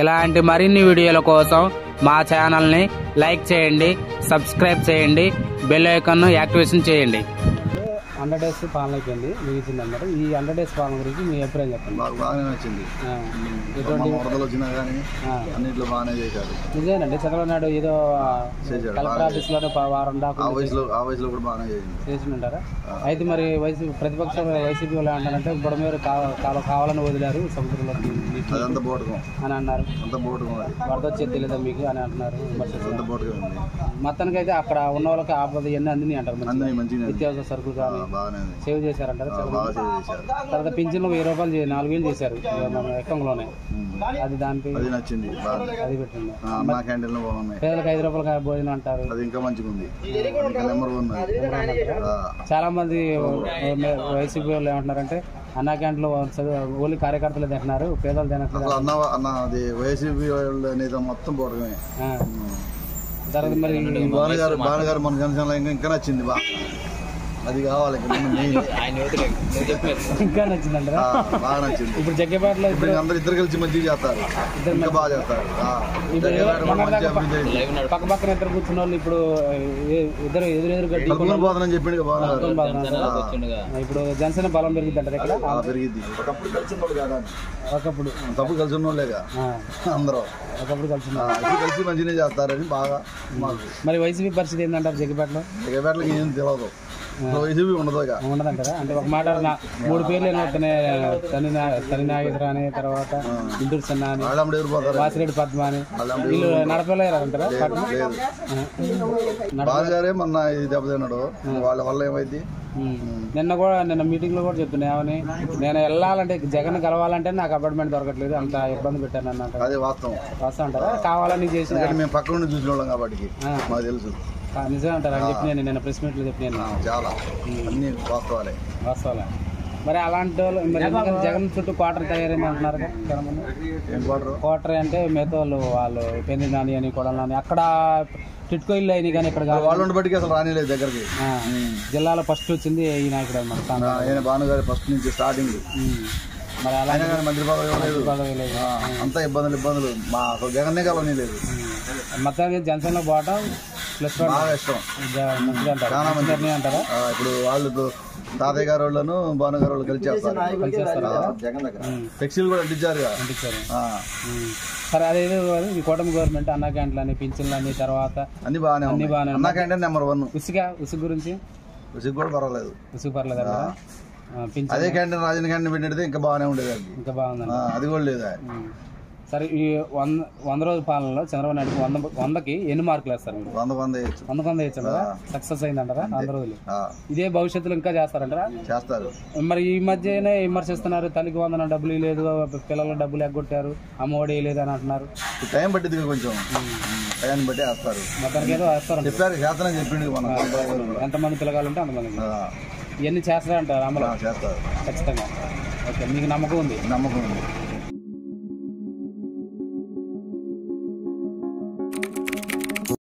ఇలాంటి మరిన్ని వీడియోల కోసం మా ఛానల్ని లైక్ చేయండి, సబ్స్క్రైబ్ చేయండి, బెల్ ఐకాన్ను యాక్టివేషన్ చేయండి. 100 days పాలన అయిపోయింది, ముగిసింది అన్నమాట. ఈ 100 days పాలన గురించి మీ అభిప్రాయం చెప్పండి. మాకు బాగానే నచ్చింది. వరదలు వచ్చినా కానీ అన్నింటిలో బాగానే చేశారు. నిజమేనండి, చంద్రబాబు నాయుడు ఏదో కలెక్టర్ ఆఫీస్లోనే వారం దాకా ఆ వయసులో కూడా బాగానే చేసి ఉంటారా? అయితే మరి ప్రతిపక్ష వైసీపీ వాళ్ళు అంటారంటే బుడమేరు కావాలని వదిలారు సముద్రంలో అదంతా బోటకం అని అన్నారు. అంత బోటకం, వరద వచ్చేది తెలియదా మీకు అని అంటున్నారు. మొత్తానికి అయితే అక్కడ ఉన్న వాళ్ళకి ఆపద ఇవన్నీ అందినాయి అంటారు. నిత్యావసర సరుకులు కానీ సేవ్ చేశారంటారు. తర్వాత పింఛన్లు 1000 రూపాయలు 4000 చేశారు మన అకౌంట్లోనే. అది దానికి నచ్చింది, అది పెట్టింది. పేదలకు 5 రూపాయలు భోజనం అంటారు. అది ఇంకా మంచిగా ఉంది. చాలా మంది వైసీపీ వాళ్ళు ఏమంటున్నారంటే అన్నా క్యాంటీన్లో ఓన్లీ కార్యకర్తలు తింటున్నారు, పేదలు తినట్లేదు. వైసీపీ వాళ్ళు మొత్తం పోవడమే. తర్వాత మరి బాణగారు మన జనసేన ఇంకా నచ్చింది, అది కావాలి. ఇంకా నచ్చిందండి, బాగా నచ్చింది. ఇప్పుడు జగ్గేపేటలో ఇద్దరు కలిసి మంచిగా చేస్తారు, బాగా చేస్తారు. పక్క పక్కన ఇద్దరు కూర్చున్న వాళ్ళు ఇప్పుడు ఎదురెదురు పోతానని చెప్పిండు. ఇప్పుడు జనసేన బలం పెరిగింది అంటారు. ఇక్కడ పెరిగింది. ఒకప్పుడు తప్పుడు కలిసి ఉన్న వాళ్ళేగా అందరూ, ఒకప్పుడు కలిసి మంచిగా చేస్తారని బాగా. మరి వైసీపీ పరిస్థితి ఏంటంటారు? జగ్గేపేటలో ఏం తెలియదు, వైసీపీ ఉండదంటారా? అంటే ఒక మాట 3 పేర్లు ఏమవుతున్నాయి, తని నాగేశ్వర అని, తర్వాత గుంటూరు చిన్న అని, వాసిరెడ్డి పద్మ అని, వీళ్ళు నడపలేరంటారా? బాగారే మొన్న ఇది దెబ్బతిన్నాడు, వాళ్ళ వల్ల ఏమైంది. నిన్న మీటింగ్ లో కూడా చెప్తున్నా ఏమని, నేను వెళ్ళాలంటే జగన్ కలవాలంటే నాకు అపార్ట్మెంట్ దొరకట్లేదు, అంత ఇబ్బంది పెట్టాను అన్నట్టు. అదే వాస్తవం అంటారా? కావాలని చేసి మేము పక్క నుండి చూసిన వాళ్ళం కాబట్టి మాకు తెలుసు. నిజమే అంటారు అని చెప్పి నేను ప్రెస్ మీట్ లో చెప్పినాను. చాలా అన్ని వాస్తవాలే. మరి అలాంటి వాళ్ళు జగన్ చుట్టూ క్వార్టర్ తయారైంది అంటున్నారు. క్వార్టర్ అంటే మిగతా వాళ్ళు పెళ్లి నాని అని కొడాలి అని అక్కడ టిట్కో ఇల్లు అయినాయి, కానీ ఇక్కడ వాళ్ళు బట్టికి అసలు రానిలేదు దగ్గరికి. జిల్లాలో ఫస్ట్ వచ్చింది ఈ నాయకుడు అనమాట. భానుగారు ఫస్ట్ నుంచి స్టార్టింగ్. మరి అలాగే మంత్రి పదవి లేదు, అంతా ఇబ్బందులు. మా జగన్నే కలవని లేదు. మొత్తానికి జనసేనలో పోవటం ప్లస్ బాగా ఇష్టం, చాలా మంది అంటారా? ఇప్పుడు వాళ్ళు తాతయ్య గారు వాళ్ళను భానుగారు వాళ్ళు కలిసి చేస్తారు. ఫ్లెక్సీలు కూడా అంటించారు. సరే, అదేదో ఈ కూటమి గవర్నమెంట్ అన్నా క్యాంటీన్లు అని, పింఛన్లు అని, తర్వాత అన్ని బాగానే అన్నా క్యాంటీన్ నెంబర్ 1. ఉసుగు గురించి కూడా పర్వాలేదు, పర్లేదు. అదే క్యాంటీన్ రాజన్ క్యాంటీన్ పెట్టినది ఇంకా బాగానే ఉండేది. ఇంకా బాగుంది, అది కూడా లేదా. సరే, ఈ 100 రోజుల పాలనలో చంద్రబాబు నాయుడు 100కి ఎన్ని మార్కులు వేస్తారు? 100 వేయచ్చు కదా. సక్సెస్ అయిందంటారా 100 రోజులు? ఇదే భవిష్యత్తులో ఇంకా చేస్తారంటారా? చేస్తారు. మరి ఈ మధ్యనే విమర్శిస్తున్నారు, తల్లికి 100 డబ్బులు లేదు, పిల్లల డబ్బులు ఎగ్గొట్టారు, అమ్మఒడి లేదు అని అంటున్నారు. టైం పట్టింది, కొంచెం టైం బట్టి వేస్తారు. మొత్తానికి ఏదో వేస్తారు చెప్పారు, చేస్తానని చెప్పిండు. ఎంతమంది పిల్లగాలంటే అంతమంది ఇవన్నీ చేస్తారంటారు. అమలు చేస్తారు ఖచ్చితంగా. ఓకే, మీకు నమ్మకం ఉంది? నమ్మకం ఉంది.